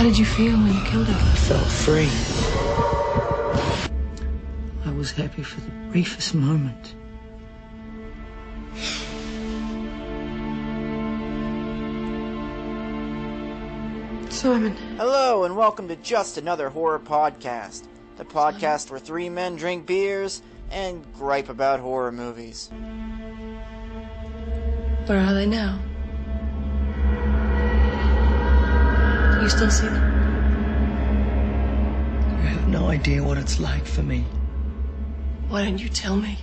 How did you feel when you killed her? I felt free. I was happy for the briefest moment. Simon. Hello, and welcome to Just Another Horror Podcast, the podcast where three men drink beers and gripe about horror movies. Where are they now? Do you still see them? You have no idea what it's like for me. Why don't you tell me?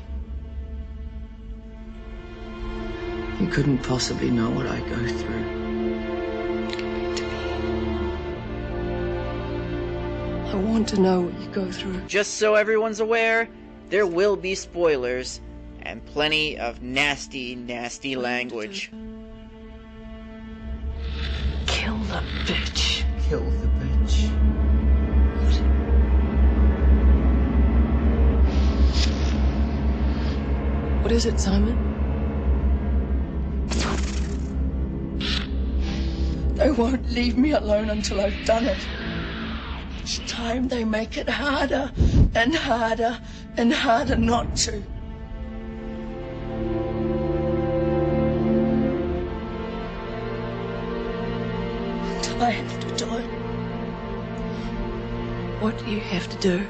You couldn't possibly know what I go through. I want to know what you go through. Just so everyone's aware, there will be spoilers and plenty of nasty, nasty language. Kill the bitch. Kill the bitch. What is it, Simon? They won't leave me alone until I've done it. Each time they make it harder and harder and harder not to. Until I have to do it. What do you have to do?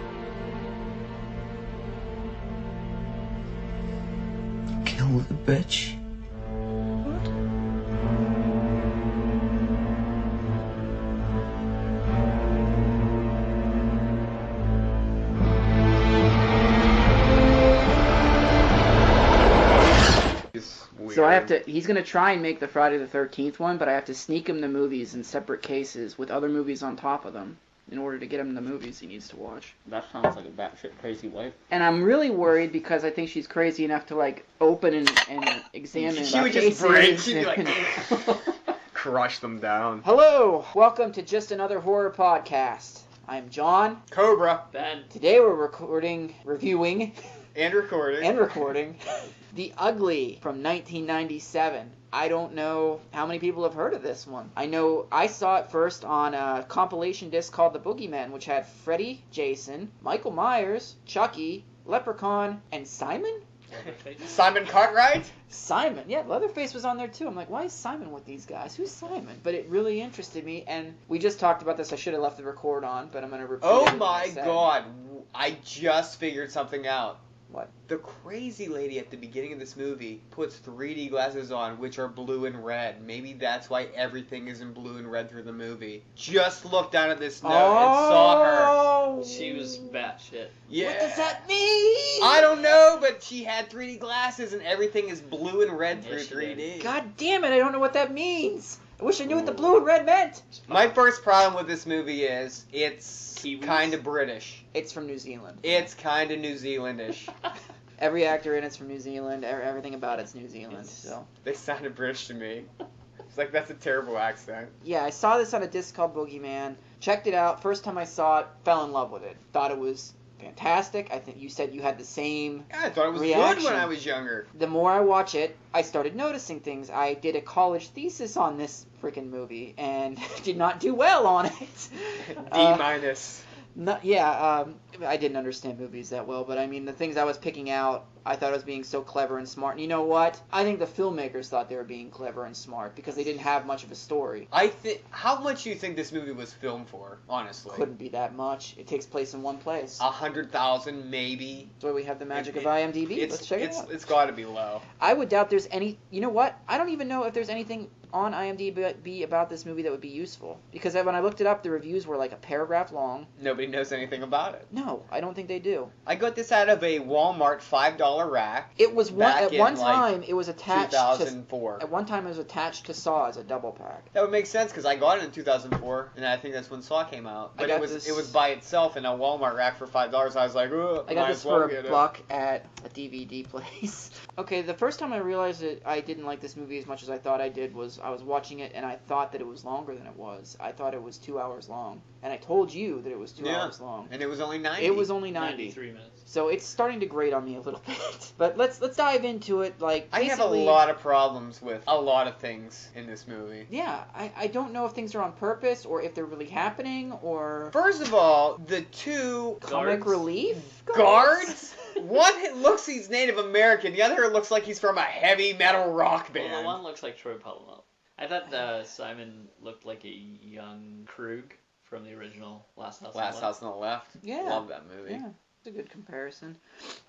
Kill the bitch. What? So I have to, he's going to try and make the Friday the 13th one, but I have to sneak him the movies in separate cases with other movies on top of them in order to get him the movies he needs to watch. That sounds like a batshit crazy wife. And I'm really worried because I think she's crazy enough to, like, open and examine She would just break, she'd be like, crush them down. Hello! Welcome to Just Another Horror Podcast. I'm John. Cobra, Ben, Today we're reviewing, and recording. The Ugly from 1997. I don't know how many people have heard of this one. I know I saw it first on a compilation disc called The Boogeyman, which had Freddy, Jason, Michael Myers, Chucky, Leprechaun, and Simon? Simon Cartwright? Simon, yeah, Leatherface was on there too. I'm like, why is Simon with these guys? Who's Simon? But it really interested me, and we just talked about this. I should have left the record on, but I'm going to repeat Oh everything I my said. god, I just figured something out. What? The crazy lady at the beginning of this movie puts 3D glasses on, which are blue and red. Maybe that's why everything is in blue and red through the movie. Just looked down at this note and saw her. She was batshit. Yeah. What does that mean? I don't know, but she had 3D glasses and everything is blue and red Yeah, through she 3D. did. God damn it, I don't know what that means. I wish I knew what the blue and red meant. My first problem with this movie is it's Kiwis? kind of British. It's from New Zealand. It's kind of New Zealandish. Every actor in it's from New Zealand. Everything about it's New Zealand. So They sounded British to me. It's like, that's a terrible accent. yeah, I saw this on a disc called Boogeyman. Checked it out. First time I saw it, fell in love with it. Thought it was fantastic. I think you said you had the same. Yeah, I thought it was reaction. good when I was younger. The more I watch it, I started noticing things. I did a college thesis on this freaking movie and did not do well on it. D-. I didn't understand movies that well, but I mean, the things I was picking out, I thought I was being so clever and smart. And you know what? I think the filmmakers thought they were being clever and smart because they didn't have much of a story. How much do you think this movie was filmed for, honestly? Couldn't be that much. It takes place in one place. 100,000, maybe. That's why we have the magic of IMDb. Let's check it out. It's got to be low. I would doubt there's any... You know what? I don't even know if there's anything on IMDb about this movie that would be useful. Because when I looked it up, the reviews were like a paragraph long. Nobody knows anything about it. No, I don't think they do. I got this out of a Walmart $5 rack. It was Back in, one like, time it was attached 2004. At one time it was attached to Saw as a double pack. That would make sense because I got it in 2004, and I think that's when Saw came out. But it was by itself in a Walmart rack for $5. I was like, ugh, I got this for $1 at a DVD place. Okay, the first time I realized that I didn't like this movie as much as I thought I did was I was watching it and I thought that it was longer than it was. I thought it was 2 hours long. And I told you that it was 2 hours long. And it was only 90. It was only 90. 93 minutes. So it's starting to grate on me a little bit. But let's dive into it. Like, I have a lot of problems with a lot of things in this movie. Yeah, I don't know if things are on purpose or if they're really happening or... First of all, the two Comic relief? guards? One looks he's Native American, the other looks like he's from a heavy metal rock band. Well, the one looks like Troy Polamalu. I thought Simon looked like a young Krug from the original Last House on the Left. Yeah. Love that movie. Yeah, it's a good comparison.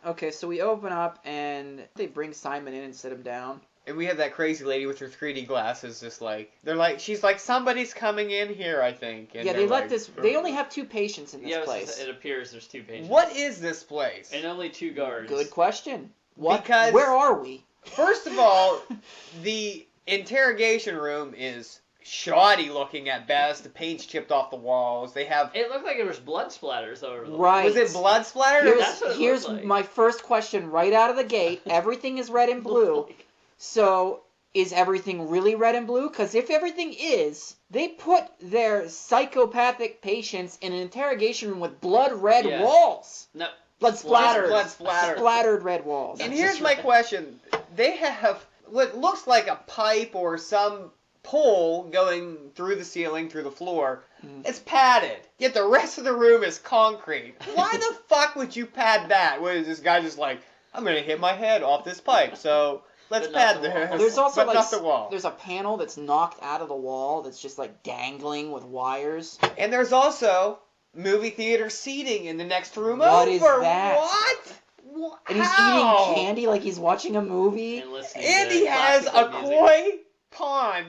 Okay, so we open up and they bring Simon in and sit him down. And we have that crazy lady with her 3D glasses, just like she's like, somebody's coming in here, I think. And yeah, they let they only have 2 patients in this place. It appears there's 2 patients. What is this place? And only 2 guards. Good question. Because where are we? First of all, the interrogation room is shoddy looking at best. The paint's chipped off the walls. They have... It looked like there was blood splatters over the Right. Was it blood splatter? Here's like. my first question right out of the gate. Everything is red and blue. So, is everything really red and blue? Because if everything is, they put their psychopathic patients in an interrogation room with blood red walls. No. Blood splattered. Blood splattered. Splattered red walls. And here's my question. They have what looks like a pipe or some pole going through the ceiling, through the floor. It's padded. Yet the rest of the room is concrete. Why the fuck would you pad that? What is this guy just like, I'm going to hit my head off this pipe, so... Let's pad this. There's also but not the wall. There's a panel that's knocked out of the wall that's just like dangling with wires. And there's also movie theater seating in the next room What over. is that? What? And he's How? eating candy like he's watching a movie. And he has a koi pond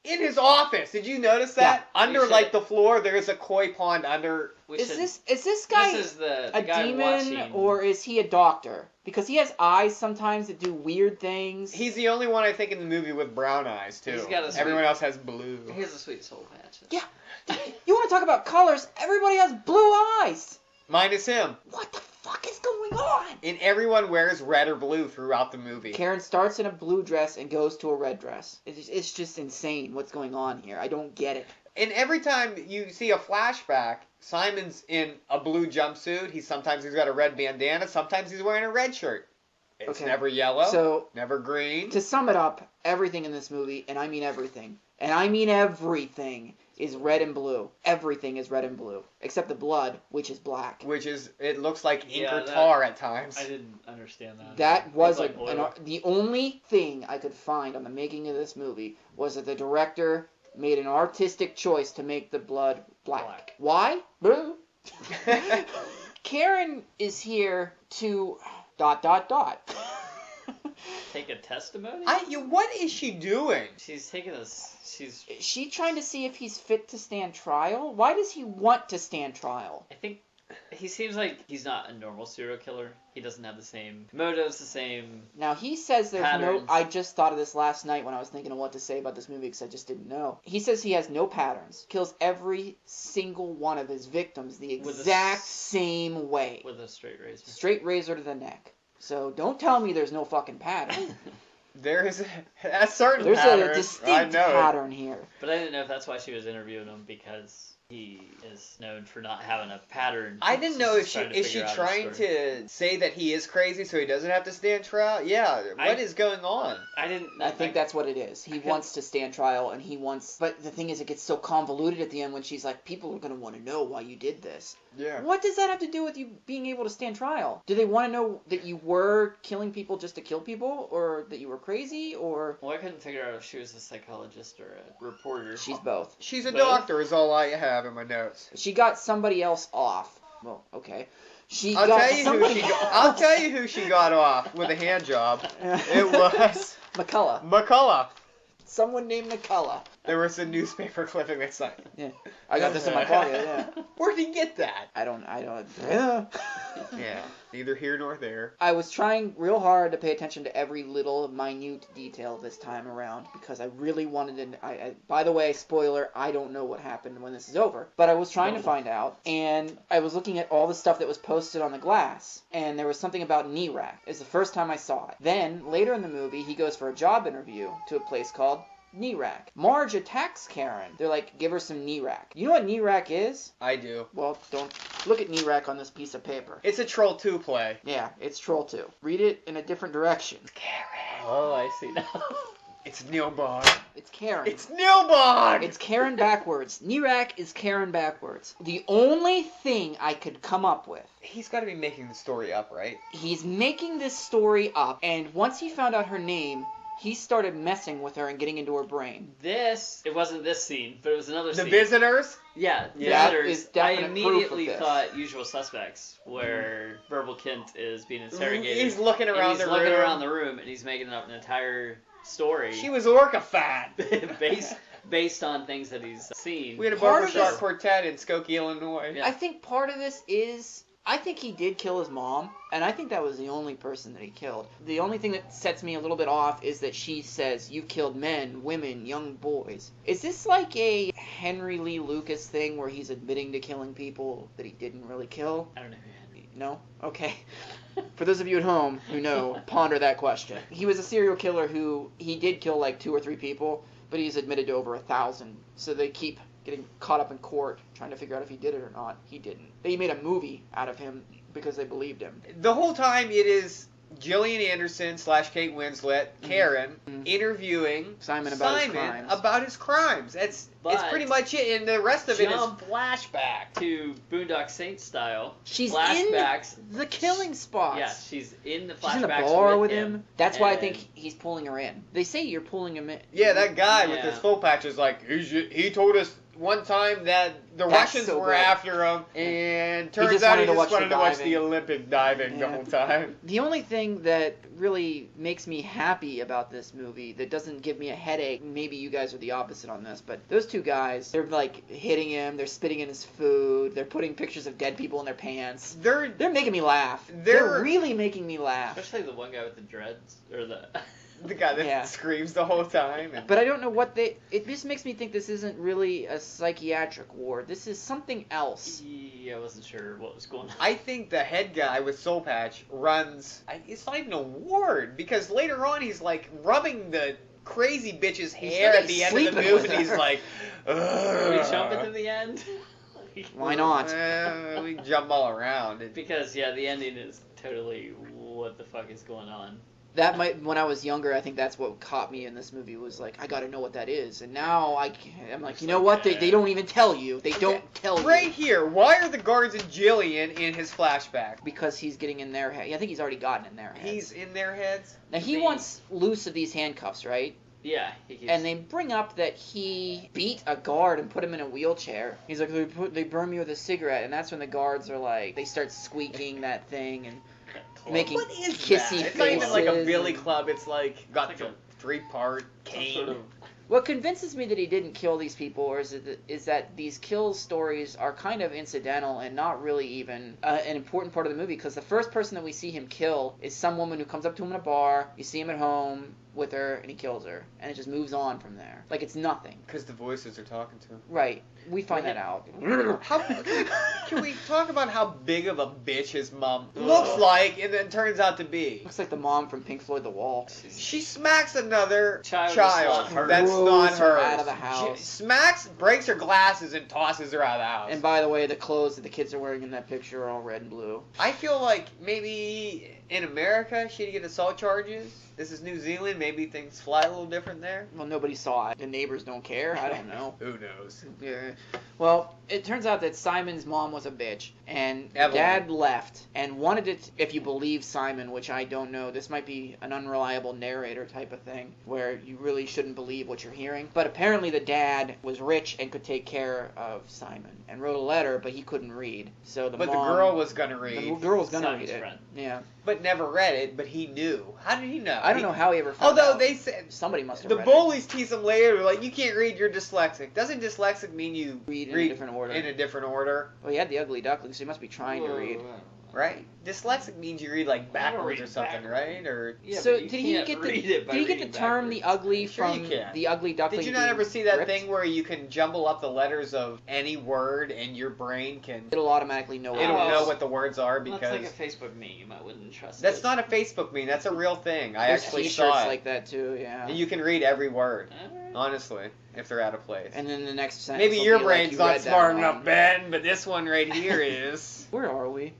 in his office. Did you notice that? Yeah. Under like the floor, there's a koi pond under. Is this guy This is the a guy demon watching. or is he a doctor? Because he has eyes sometimes that do weird things. He's the only one I think in the movie with brown eyes too. He's got a Everyone else has blue. He has a sweet soul patch. Yeah. You want to talk about colors? Everybody has blue eyes. Minus him. What the fuck is going on? And everyone wears red or blue throughout the movie. Karen starts in a blue dress and goes to a red dress. It's just insane what's going on here. I don't get it. And every time you see a flashback, Simon's in a blue jumpsuit. Sometimes he's got a red bandana. Sometimes he's wearing a red shirt. It's never yellow. So never green. To sum it up, everything in this movie, and I mean everything, is red and blue. Everything is red and blue, except the blood, which is black. It looks like ink or tar at times. I didn't understand that. That was like the only thing I could find on the making of this movie was that the director made an artistic choice to make the blood black. Why? Karen is here to ... Take a testimony? What is she doing? She's taking this. Is she trying to see if he's fit to stand trial? Why does he want to stand trial? I think he seems like he's not a normal serial killer. He doesn't have the same motives, the same. Now he says there's patterns. no. I just thought of this last night when I was thinking of what to say about this movie because I just didn't know. He says he has no patterns. Kills every single one of his victims the exact same way. With a straight razor. Straight razor to the neck. So don't tell me there's no fucking pattern. There is a certain There's pattern. a distinct pattern here. But I didn't know if that's why she was interviewing him, because he is known for not having a pattern. I didn't know if she trying to to say that he is crazy so he doesn't have to stand trial. Yeah, what is going on? I think that's what it is. He wants to stand trial, and he wants. But the thing is, it gets so convoluted at the end when she's like, "People are going to want to know why you did this." Yeah. What does that have to do with you being able to stand trial? Do they want to know that you were killing people just to kill people, or that you were crazy, or? Well, I couldn't figure out if she was a psychologist or a reporter. She's both. She's a doctor, is all I have in my notes. She got somebody else off. Well, okay. I'll tell you who she got off with a hand job. It was McCullough. McCullough. Someone named McCullough. There was a newspaper clipping that said, Yeah. I got this in my pocket, yeah. where'd he get that? I don't, yeah. Yeah, neither here nor there. I was trying real hard to pay attention to every little minute detail this time around because I really wanted to. By the way, spoiler, I don't know what happened when this is over, but I was trying to find out, and I was looking at all the stuff that was posted on the glass, and there was something about knee rack. It's the first time I saw it. Then later in the movie, he goes for a job interview to a place called knee rack. Marge attacks Karen. They're like, give her some knee rack. You know what knee rack is? I do. Well, don't look at knee rack on this piece of paper. It's a Troll 2 play. Yeah, it's Troll 2. Read it in a different direction. Karen. Oh, I see now. It's Nilbog. It's Karen. It's Nilbog! It's Karen backwards. knee rack is Karen backwards. The only thing I could come up with. He's got to be making the story up, right? He's making this story up, and once he found out her name, he started messing with her and getting into her brain. It wasn't this scene, but it was another scene. The Visitors? Yeah, That Visitors. is I definite immediately proof of this. thought Usual Suspects, where Verbal Kint is being interrogated. He's looking and around he's the looking room. around the room, and he's making up an entire story She was orca fat. based on things that he's seen. We had a Part of barbershop this- quartet in Skokie, Illinois. Yeah. I think part of this is... I think he did kill his mom, and I think that was the only person that he killed. The only thing that sets me a little bit off is that she says, you've killed men, women, young boys. Is this like a Henry Lee Lucas thing where he's admitting to killing people that he didn't really kill? I don't know. No? Okay. For those of you at home who know, ponder that question. He was a serial killer who, he did kill like 2 or 3 people, but he's admitted to over 1,000. So they keep getting caught up in court trying to figure out if he did it or not. He didn't. They made a movie out of him because they believed him. The whole time it is Gillian Anderson / Kate Winslet, Karen, interviewing Simon about his crimes. about his crimes. It's pretty much it, and the rest of it is Jump flashback. to Boondock Saints style. She's flashbacks. in the killing spots. Yeah, she's in the flashbacks She's in the bar with him. him. That's why I and- think he's pulling her in. They say you're pulling him in. Yeah, that guy with Yeah. his full patch is like, he told us one time that the That's Russians so were good. after him, and turns just out wanted he to just watch wanted the to watch diving. the Olympic diving the Yeah. whole time. The only thing that really makes me happy about this movie, that doesn't give me a headache, maybe you guys are the opposite on this, but those 2 guys, they're like hitting him, they're spitting in his food, they're putting pictures of dead people in their pants. They're They're making me laugh. They're- They're really making me laugh. Especially the one guy with the dreads, or the... the guy that Yeah. screams the whole time. And But I don't know what it just makes me think this isn't really a psychiatric ward. This is something else. Yeah, I wasn't sure what was going on. I think the head guy with Soul Patch runs. It's not even a ward, because later on he's like rubbing the crazy bitch's hair like at he's the end of the sleeping movie, with and he's her. like, Are we jumping to the end? Why not? We jump all around. Because, yeah, the ending is totally what the fuck is going on. That might, when I was younger, I think that's what caught me in this movie, was like, I gotta know what that is. And now I'm like, you know what? They don't even tell you. They don't tell you. Right here, why are the guards and Jillian in his flashback? Because he's getting in their head. I think he's already gotten in their head. He's in their heads? Now, he wants loose of these handcuffs, right? Yeah, he keeps... And they bring up that he beat a guard and put him in a wheelchair. He's like, they burned me with a cigarette. And that's when the guards are like, they start squeaking that thing and making What is kissy that? It's not even like a faces billy and- club, it's like got It's the like 3-part cane. sort of... What convinces me that he didn't kill these people is that these kill stories are kind of incidental and not really even an important part of the movie, because the first person that we see him kill is some woman who comes up to him in a bar, you see him at home with her, and he kills her. And it just moves on from there. Like it's nothing. Because the voices are talking to him. Right. We find that out. Can we talk about how big of a bitch his mom looks like and then turns out to be? Looks like the mom from Pink Floyd The Wall. She smacks another Child child that's not hers. that's not Throws her hers. out of the house. She smacks, breaks her glasses, and tosses her out of the house. And by the way, the clothes that the kids are wearing in that picture are all red and blue. I feel like maybe in America she'd get assault charges. This is New Zealand. Maybe things fly a little different there. Well, nobody saw it. The neighbors don't care. I don't know. Who knows? Yeah. Well, it turns out that Simon's mom was a bitch, and Evelyn. Dad left and wanted it. If you believe Simon, which I don't know, this might be an unreliable narrator type of thing, where you really shouldn't believe what you're hearing. But apparently, the dad was rich and could take care of Simon, and wrote a letter, but he couldn't read. So the But mom, the girl was gonna the read, girl was gonna Simon's read it. friend. Yeah. but never read it. But he knew. How did he know? I don't know how he ever found Although out. they said Somebody must have the read bullies tease him later, like, you can't read, you're dyslexic. Doesn't dyslexic mean you Read in a different order. In a different order, Well, he had the ugly duckling, so he must be trying to read. right? Dyslexic means you read like backwards read or something, backwards. right? Or Yeah, So but you did he can't get the read it by did he get the reading term the backwards. ugly Sure you from can. the ugly duckling? did you not being ever see that ripped? thing where you can jumble up the letters of any word and your brain can It'll automatically know. it'll Oh. know what the words are That's because like a Facebook meme. I wouldn't trust that's it. not a Facebook meme. That's a real thing. I There's actually T-shirts saw it. like that too. Yeah. And you can read every word, Alright. honestly, if they're out of place. And then the next sentence. Maybe will your be like, brain's "You not read that smart wrong." enough, Ben, but this one right here is. Where are we?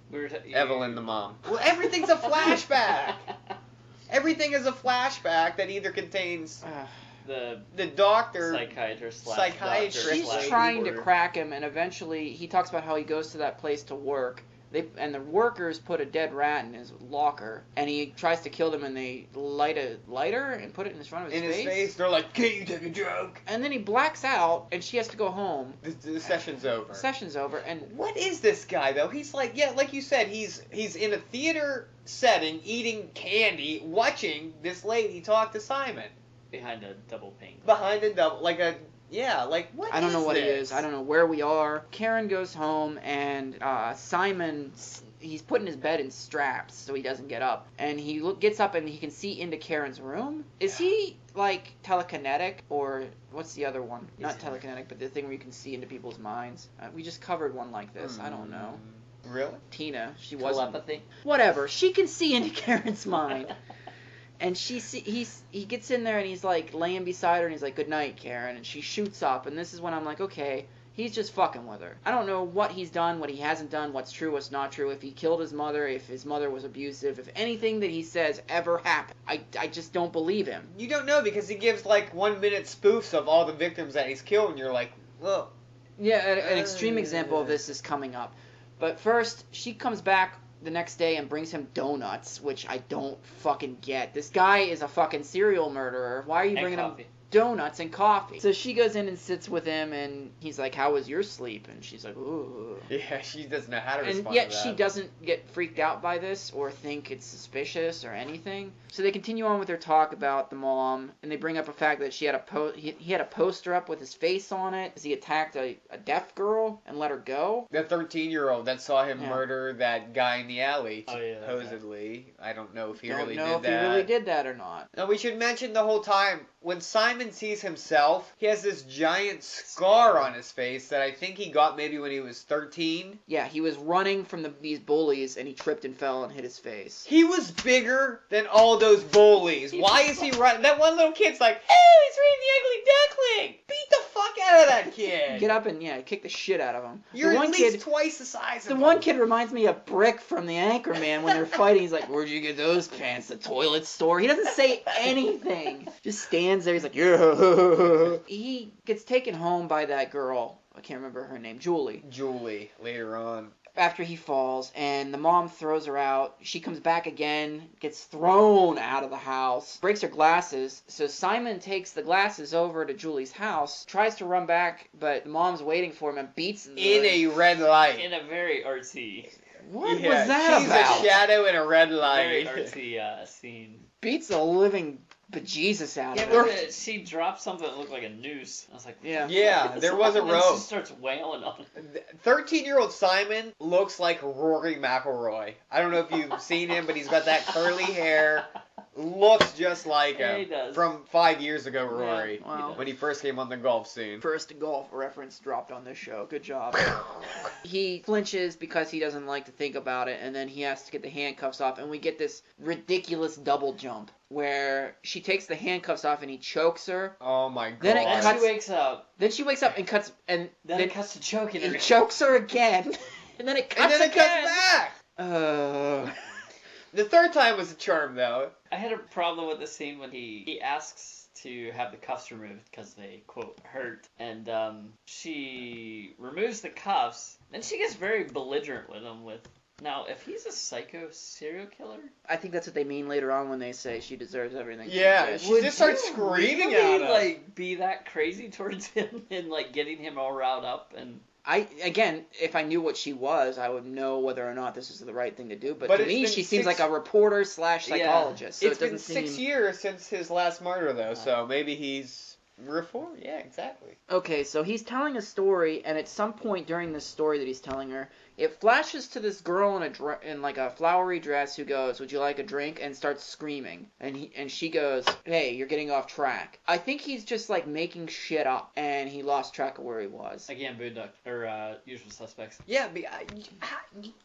Evelyn the mom. Well, everything's a flashback. Everything is a flashback that either contains the doctor. Psychiatrist. Psychiatrist. She's Slash trying to reporter. crack him, and eventually he talks about how he goes to that place to work. And the workers put a dead rat in his locker, and he tries to kill them, and they light a lighter and put it in front of his In face. his face, they're like, "Can't you take a joke?" And then he blacks out, and she has to go home. The session's over. The session's over, and What is this guy though? He's like, yeah, like you said, he's in a theater setting, eating candy, watching this lady talk to Simon Behind a double pane. behind a double, like a like what? I don't know what this? he is. I don't know where we are. Karen goes home, and Simon, he's put in his bed in straps so he doesn't get up. And he gets up, and he can see into Karen's room. Is he, like, telekinetic, or what's the other one? Not telekinetic, but the thing where you can see into people's minds. We just covered one like this. I don't know. Really? Tina, she wasn't. Telepathy. Whatever. She can see into Karen's mind. And he gets in there and he's like laying beside her and he's like, "Good night, Karen." And she shoots up, and this is when I'm like, okay, he's just fucking with her. I don't know what he's done, what he hasn't done, what's true, what's not true, if he killed his mother, if his mother was abusive, if anything that he says ever happened. I just don't believe him. You don't know because he gives like 1 minute spoofs of all the victims that he's killed, and you're like, well, Yeah, an extreme example of this is coming up. But first, she comes back the next day and brings him donuts, which I don't fucking get. This guy is a fucking serial murderer. Why are you bringing him donuts and coffee? So she goes in and sits with him, and he's like, "How was your sleep?" And she's like, "Ooh." yeah, she doesn't know how to respond. And yet to that. she doesn't get freaked out by this or think it's suspicious or anything. So they continue on with their talk about the mom, and they bring up a fact that she had he had a poster up with his face on it as he attacked a deaf girl and let her go. The 13-year-old that saw him Yeah. murder that guy in the alley, Oh, yeah, supposedly. I don't know if he Don't really know did if that. he really did that or not. Now, we should mention the whole time, when Simon sees himself, he has this giant scar on his face that I think he got maybe when he was 13. Yeah, he was running from these bullies, and he tripped and fell and hit his face. He was bigger than all those bullies. Why is he running? That one little kid's like, "Oh, he's reading the Ugly Duckling!" Beat the fuck out of that kid! Get up and, kick the shit out of him. You're the at one least kid, twice the size the of one him. kid reminds me of Brick from the Anchorman when they're fighting. He's like, "Where'd you get those pants? The toilet store." He doesn't say anything. Just stands there. He's like, "Yeah." He gets taken home by that girl. I can't remember her name. Julie, later on. After he falls, and the mom throws her out. She comes back again, gets thrown out of the house, breaks her glasses. So Simon takes the glasses over to Julie's house, tries to run back, but the mom's waiting for him and beats him. In a red light. In a very artsy, What Yeah, was that she's about? a shadow in a red very light. artsy scene. Beats the living bejesus out Yeah, of but her. she dropped something that looked like a noose. I was like, Yeah. Yeah, there was a and then rope. She starts wailing on it. 13-year-old Simon looks like Rory McIlroy. I don't know if you've seen him, but he's got that curly hair. Looks just like Yeah, him. he does. From 5 years ago, Rory. Wow. When he first came on the golf scene. First golf reference dropped on this show. Good job. He flinches because he doesn't like to think about it, and then he has to get the handcuffs off, and we get this ridiculous double jump where she takes the handcuffs off and he chokes her. Oh my god. Then it And cuts- she wakes up. Then she wakes up and cuts, and Then it cuts to choking he her. chokes her again, and then it cuts and then it again. cuts back! The third time was a charm, though. I had a problem with the scene when he asks to have the cuffs removed because they, quote, hurt. And she removes the cuffs. Then she gets very belligerent with him with, now, if he's a psycho serial killer... I think that's what they mean later on when they say she deserves everything. Yeah, she just starts screaming at him. like, be that crazy towards him and, like, getting him all riled up and... Again, if I knew what she was, I would know whether or not this is the right thing to do. But to it's me, been she seems 6 like a reporter / psychologist. So It's it been doesn't 6 seem... years since his last murder, though, so maybe he's reformed. Yeah, exactly. Okay, so he's telling a story, and at some point during this story that he's telling her, it flashes to this girl in like a flowery dress who goes, "Would you like a drink?" and starts screaming. And she goes, "Hey, you're getting off track." I think he's just like making shit up, and he lost track of where he was. Again, Boondock or Usual Suspects. Yeah, but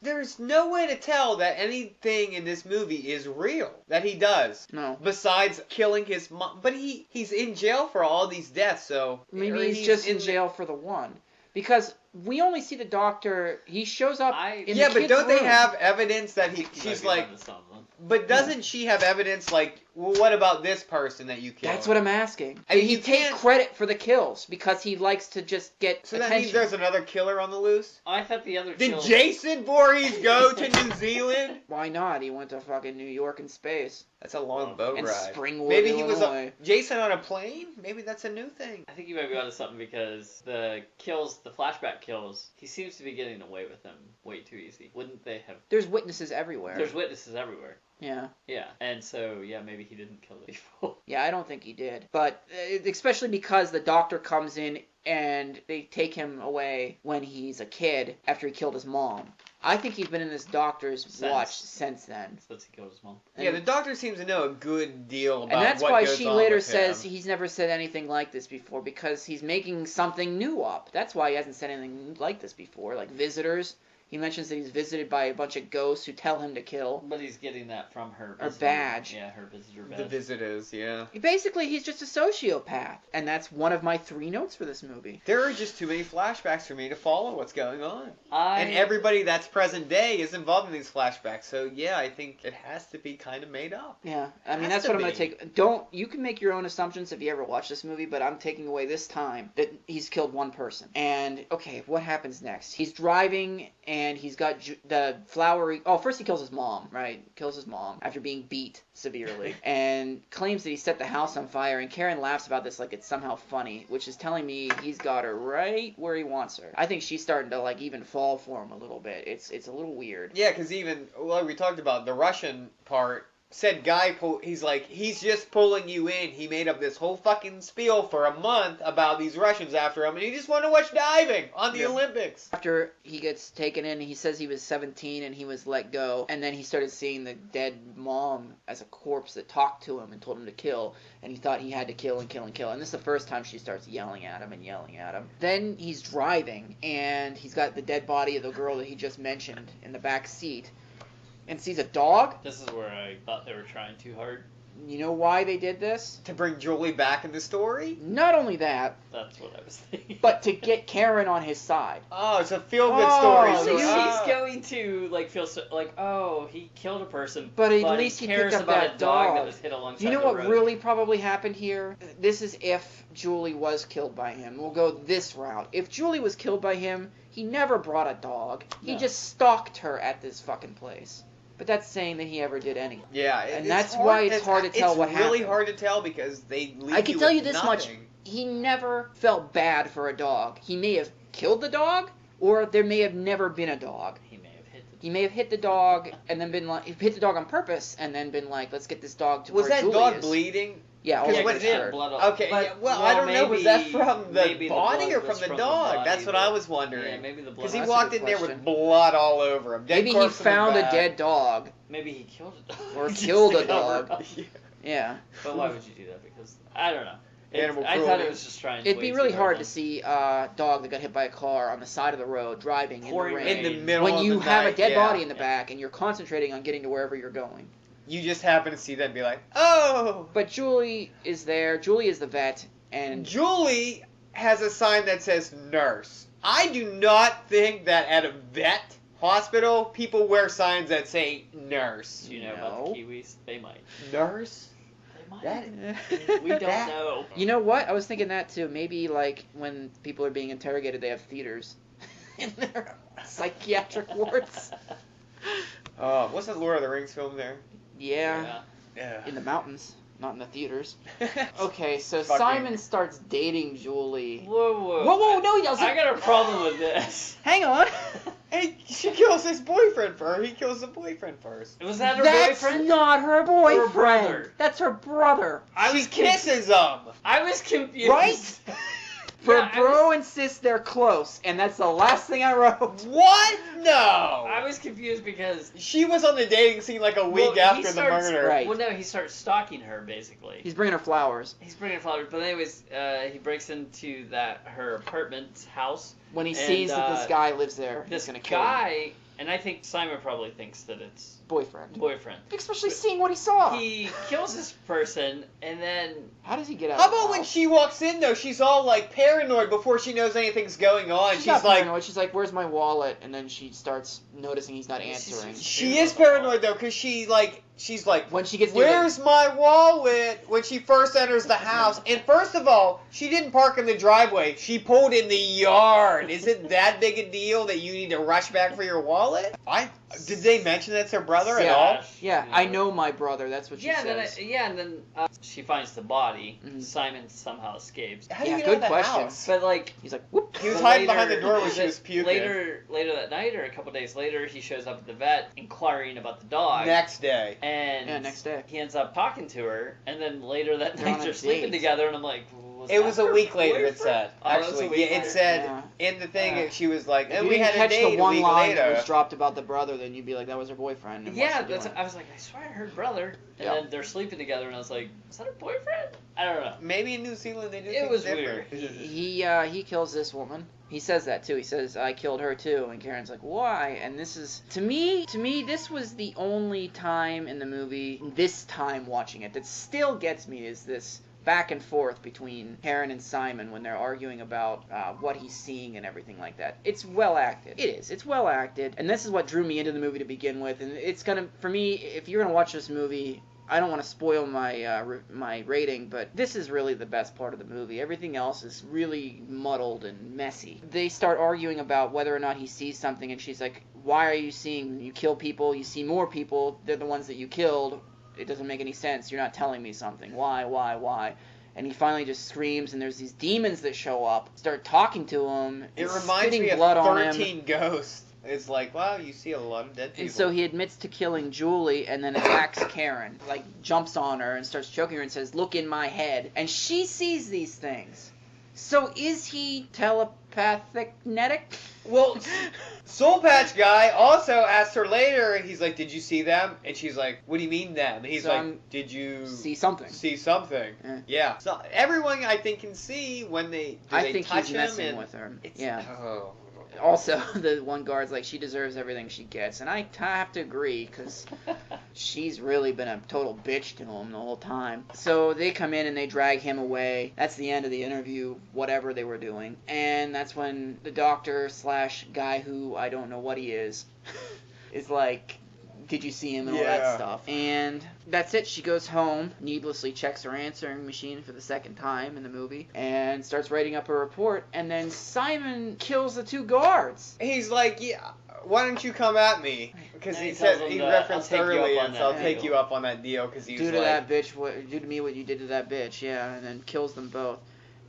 there's no way to tell that anything in this movie is real that he does. No. Besides killing his mom, but he's in jail for all these deaths, so Maybe he's just in jail for the one. Because we only see the doctor, he shows up in yeah, the but kid's don't they room. have evidence that she's like, but doesn't she have evidence like, well, what about this person that you killed? That's what I'm asking. I mean, Did he you take can't- credit for the kills because he likes to just get So attention? that means there's another killer on the loose? I thought the other Did kills... Jason Voorhees go to New Zealand? Why not? He went to fucking New York in space. That's a long boat And ride. Springwood, Maybe he was Illinois. Jason on a plane? Maybe that's a new thing. I think you might be onto something because the flashback kills, he seems to be getting away with them way too easy. Wouldn't they have... There's witnesses everywhere. There's witnesses everywhere. Yeah. Yeah, and so, yeah, maybe he didn't kill the people. Yeah, I don't think he did. But especially because the doctor comes in and they take him away when he's a kid after he killed his mom. I think he's been in this doctor's watch since then. Since he killed his mom. Yeah, the doctor seems to know a good deal about and that's what why goes she on later with says him. he's never said anything like this before, because he's making something new up. That's why he hasn't said anything like this before. Like visitors. He mentions that he's visited by a bunch of ghosts who tell him to kill. But he's getting that from her Her visitor. badge. Yeah, her visitor badge. The visitors, yeah. Basically, he's just a sociopath. And that's one of my 3 notes for this movie. There are just too many flashbacks for me to follow what's going on. I And everybody that's present day is involved in these flashbacks. So, yeah, I think it has to be kind of made up. Yeah, I mean, Has that's to what I'm going be. to take. You can make your own assumptions if you ever watch this movie, but I'm taking away this time that he's killed one person. And, okay, what happens next? He's driving, and he's got the flowery... Oh, first he kills his mom, right? Kills his mom after being beat severely. And claims that he set the house on fire, and Karen laughs about this like it's somehow funny, which is telling me he's got her right where he wants her. I think she's starting to, like, even fall for him a little bit. It's a little weird. Yeah, because even, like we talked about, the Russian part... Said guy, he's just pulling you in. He made up this whole fucking spiel for a month about these Russians after him, and he just wanted to watch diving on the Olympics. After he gets taken in, he says he was 17 and he was let go, and then he started seeing the dead mom as a corpse that talked to him and told him to kill, and he thought he had to kill and kill and kill, and this is the first time she starts yelling at him and yelling at him. Then he's driving, and he's got the dead body of the girl that he just mentioned in the back seat, and sees a dog. This is where I thought they were trying too hard. You know why they did this? To bring Julie back in the story? Not only that, That's what I was thinking. but to get Karen on his side. Oh, it's a feel-good Oh, story. so So you- she's going to like feel so, like, oh, he killed a person, But at least he cares picked up about that a dog dog. that was hit alongside You know the what road. really probably happened here? This is if Julie was killed by him. We'll go this route. If Julie was killed by him, he never brought a dog. He No. just stalked her at this fucking place. But that's saying that he ever did anything. Yeah, And that's why it's hard to tell what It's really happened. hard to tell because they leave I can you tell with you this much. nothing. He never felt bad for a dog. He may have killed the dog, or there may have never been a dog. He may have hit the He may have hit the dog and then been like, hit the dog on purpose and then been like, let's get this dog to Was where that Julie dog is. bleeding? Yeah, all Because over when his it- shirt. blood all- Okay, but- yeah, well, I don't know. Was maybe- that from the maybe the body blood or was from the from dog? body, That's what but- I was wondering. Yeah, maybe the blood. Because he That's a walked good in there question. with blood all over him. Dead Maybe he corpse in the found a back. dead dog. Maybe he killed a dog. Or Just killed to a cover dog. up. Yeah. But why would you do that? Because I don't know. Animal I thought cruelty. it was just trying. It'd way be too really hard to then. see a dog that got hit by a car on the side of the road driving Pouring in the rain. In the rain. middle When of you the have a night, dead yeah. body in the back and you're concentrating on getting to wherever you're going. You just happen to see that and be like, oh! But Julie is there. Julie is the vet. And Julie has a sign that says nurse. I do not think that at a vet hospital, people wear signs that say nurse. Do you know about the Kiwis? They might. Nurse? They might. That We don't that- know. You know what? I was thinking that too. Maybe like when people are being interrogated, they have theaters in their psychiatric wards. Oh, what's that Lord of the Rings film there? Yeah, Yeah. in the mountains. Not in the theaters. Okay, so Fucking- Simon starts dating Julie. Whoa. Whoa, no, he doesn't. I got a problem with this. Hang on. Hey, she kills his boyfriend first. He kills the boyfriend first. Was that her That's boyfriend? not her boyfriend. brother. That's her brother. She kisses him. I was confused. Right? For Yeah, bro and sis, they're close, and that's the last thing I wrote. What? No. I was confused because She was on the dating scene like a week he after the starts- murder. Right. Well, no, he starts stalking her basically. He's bringing her flowers. He's bringing flowers, but anyways, he breaks into her apartment house. When he And, sees that this guy lives there, he's This gonna kill him. guy, and I think Simon probably thinks that it's Boyfriend. boyfriend. Especially seeing what he saw. He kills this person, and then How does he get out How of the about when house? she walks in though? She's all like paranoid before she knows anything's going on. She's She's not like, paranoid. She's like, "Where's my wallet?" And then she starts noticing he's not answering. she is paranoid though, cause she's like, When she gets near where's my wallet? When she first enters the house, and first of all, she didn't park in the driveway. She pulled in the yard. Is it that big a deal that you need to rush back for your wallet? Did they mention that's her brother at all? Yeah, I know my brother. That's what she yeah, says. and then she finds the body. Mhm. Simon somehow escapes. How do Yeah, you good get out of the question. house? But like He's like, "Whoop." He was but hiding behind the door when was she it was puking. Later that night, or a couple days later, he shows up at the vet inquiring about the dog. Next day. And Yeah, next day. he ends up talking to her, and then later that They're night on a they're sleeping date. together, and I'm like, It was a week later, it said. Oh, that was a Actually, week yeah, it later. said Yeah. in the thing, Yeah. she was like, If and you we didn't had a catch date the a one week line that later. was dropped about the brother, then you'd be like, "That was her boyfriend." And what's Yeah, she doing? I was like, I swear I heard brother, and Yeah. then they're sleeping together, and I was like, is that her boyfriend? I don't know. Maybe in New Zealand they do It things was different. He kills this woman. He says that too. He says, "I killed her too." And Karen's like, "Why?" And this is to me, this was the only time in the movie, this time watching it, that still gets me, is this back and forth between Karen and Simon when they're arguing about what he's seeing and everything like that. It's well acted. It is. It's well acted. And this is what drew me into the movie to begin with. And it's gonna, for me, if you're gonna watch this movie, I don't want to spoil my rating, but this is really the best part of the movie. Everything else is really muddled and messy. They start arguing about whether or not he sees something, and she's like, "Why are you seeing? You kill people, you see more people. They're the ones that you killed. It doesn't make any sense. You're not telling me something. Why?" And he finally just screams, and there's these demons that show up, start talking to him. It and reminds spitting me of blood on him. 13 Ghosts. It's like, wow, you see a lot of dead people. And so he admits to killing Julie and then attacks Karen, like jumps on her and starts choking her and says, "Look in my head." And she sees these things. So is he telepathic-netic? Well, Soul Patch guy also asked her later, he's like, "Did you see them?" And she's like, "What do you mean them?" And he's So like, I'm- "Did you See something. see something?" Yeah. Yeah. So everyone I think can see when they I think touch he's him messing and with her. it's, Yeah. Oh. Also, the one guard's like, she deserves everything she gets. And I have to agree, because she's really been a total bitch to him the whole time. So they come in and they drag him away. That's the end of the interview, whatever they were doing. And that's when the doctor / guy who I don't know what he is like, "Did you see him?" and all that Yeah. stuff. And that's it. She goes home, needlessly checks her answering machine for the second time in the movie, and starts writing up her report. And then Simon kills the 2 guards. He's like, "Yeah, why don't you come at me?" Because And he he said tells him he that, referenced "I'll take you up earlier, on so I'll that take deal." you up on that deal. Because he was Do to like, that bitch, do to me what you did to that bitch, yeah, and then kills them both.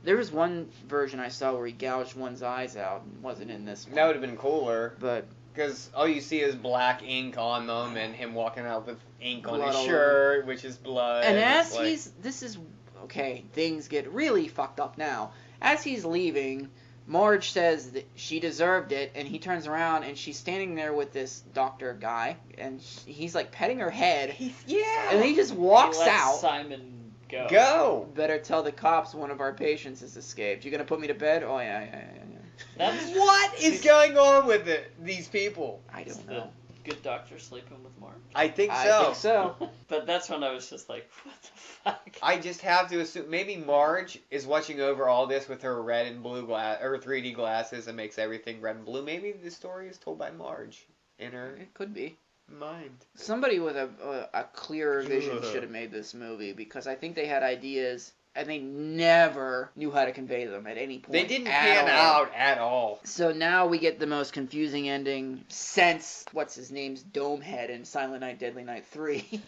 There was one version I saw where he gouged one's eyes out, and wasn't in this one. that would have been cooler. But Because all you see is black ink on them and him walking out with ink on Blood his all shirt, which is blood. and it's as like, this is okay, things get really fucked up now. As he's leaving, Marge says that she deserved it, and he turns around and she's standing there with this doctor guy, and he's like petting her head, yeah. and he just walks He lets out. Simon go. Go. Better tell the cops one of our patients has escaped. You gonna put me to bed? Oh yeah. That's What is going on with these people? I is don't the know. good doctor sleeping with Mark. I think I so. think so. But that's when I was just like, what the fuck? I just have to assume maybe Marge is watching over all this with her red and blue or 3D glasses and makes everything red and blue. Maybe the story is told by Marge in her It could be. mind. Somebody with a clearer vision Ugh. should have made this movie, because I think they had ideas and they never knew how to convey them at any point. They didn't at pan all. out at all. So now we get the most confusing ending since what's his name's Domehead in Silent Night, Deadly Night 3.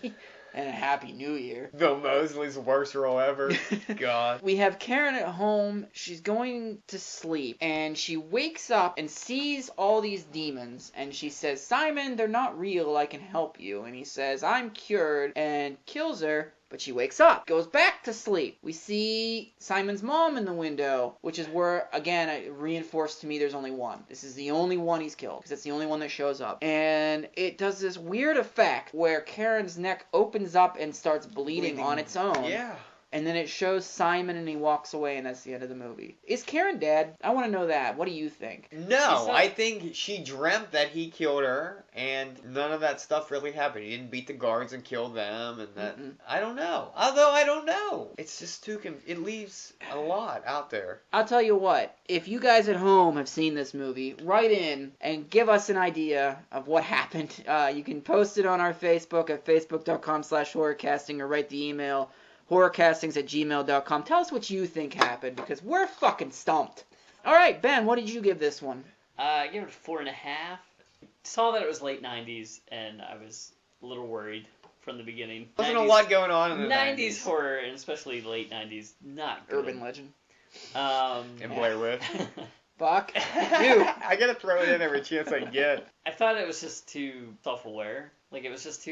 And a Happy New Year. Bill Moseley's worst role ever. God. We have Karen at home. She's going to sleep, and she wakes up and sees all these demons, and she says, Simon, they're not real. I can help you. And he says, I'm cured, and kills her. But she wakes up, goes back to sleep. We see Simon's mom in the window, which is where, again, it reinforced to me there's only one. This is the only one he's killed, because it's the only one that shows up. And it does this weird effect where Karen's neck opens up and starts bleeding on its own. Yeah. And then it shows Simon and he walks away, and that's the end of the movie. Is Karen dead? I want to know that. What do you think? No, I think she dreamt that he killed her, and none of that stuff really happened. He didn't beat the guards and kill them, and that... I don't know. Although, I don't know. It's just too... It leaves a lot out there. I'll tell you what. If you guys at home have seen this movie, write in and give us an idea of what happened. You can post it on our Facebook at facebook.com/horrorcasting or write the email horrorcastings@gmail.com. Tell us what you think happened, because we're fucking stumped. All right, Ben, what did you give this one? I gave it a 4.5. Saw that it was late 90s, and I was a little worried from the beginning. Wasn't a lot going on in the 90s horror, and especially late 90s, not good. Urban legend. And Blair Witch. Fuck. Dude, I gotta throw it in every chance I get. I thought it was just too self-aware. Like, it was just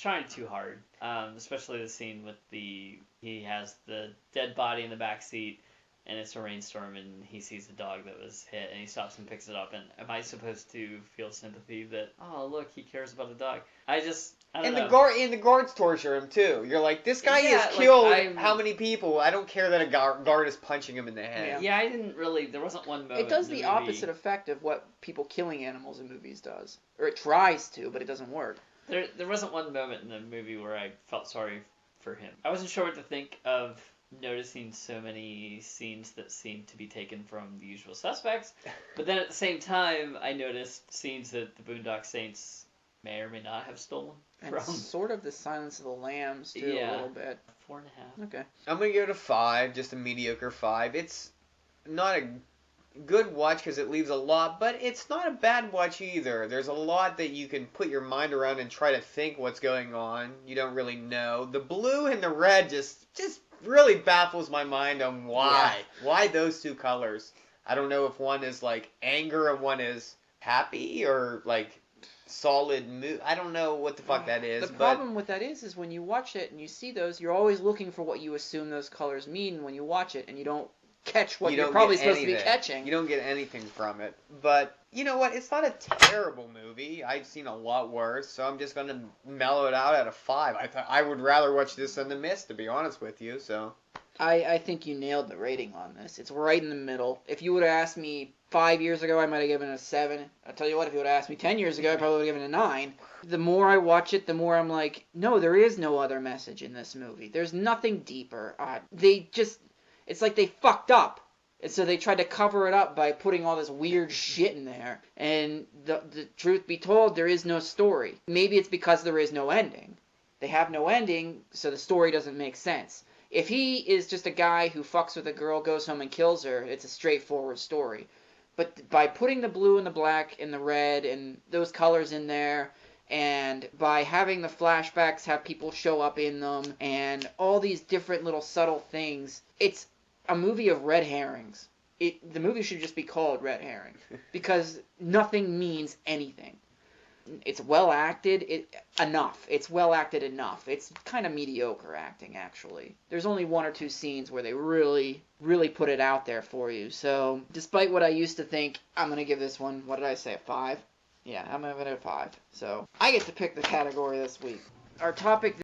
trying too hard. Especially the scene with he has the dead body in the back seat, and it's a rainstorm, and he sees the dog that was hit, and he stops and picks it up, and am I supposed to feel sympathy that, oh, look, he cares about the dog? I don't know. And the guards torture him, too. You're like, this guy has like, killed how many people? I don't care that a guard is punching him in the head. Yeah, I didn't really, there wasn't one moment. It does in the movie. opposite effect of what people killing animals in movies does. Or it tries to, but it doesn't work. There wasn't one moment in the movie where I felt sorry for him. I wasn't sure what to think of noticing so many scenes that seemed to be taken from The Usual Suspects, but then at the same time, I noticed scenes that the Boondock Saints may or may not have stolen and from. Sort of the Silence of the Lambs, too, a little bit. 4.5. Okay. I'm gonna give it a 5, just a mediocre 5. It's not a good watch because it leaves a lot, but it's not a bad watch either. There's a lot that you can put your mind around and try to think what's going on. You don't really know. The blue and the red just really baffles my mind on why. Yeah. Why those two colors? I don't know if one is like anger and one is happy or like solid mood. I don't know what the fuck that is. The problem with that is when you watch it and you see those, you're always looking for what you assume those colors mean when you watch it, and you don't catch what you're probably supposed to be catching. You don't get anything from it. But you know what? It's not a terrible movie. I've seen a lot worse, so I'm just gonna mellow it out at a 5. I thought I would rather watch this than The Mist, to be honest with you. So I think you nailed the rating on this. It's right in the middle. If you would have asked me 5 years ago, I might have given it a 7. I'll tell you what, if you would have asked me 10 years ago, I probably would have given it a 9. The more I watch it, the more I'm like, no, there is no other message in this movie. There's nothing deeper. It's like they fucked up. And so they tried to cover it up by putting all this weird shit in there. And the truth be told, there is no story. Maybe it's because there is no ending. They have no ending, so the story doesn't make sense. If he is just a guy who fucks with a girl, goes home and kills her, it's a straightforward story. But by putting the blue and the black and the red and those colors in there, and by having the flashbacks have people show up in them, and all these different little subtle things, it's a movie of red herrings. The movie should just be called Red Herring, because nothing means anything. It's well acted enough. It's well acted enough. It's kind of mediocre acting, actually. There's only 1 or 2 scenes where they really, really put it out there for you. So, despite what I used to think, I'm going to give this one, what did I say, a 5? Yeah, I'm going to give it a 5. So, I get to pick the category this week. Our topic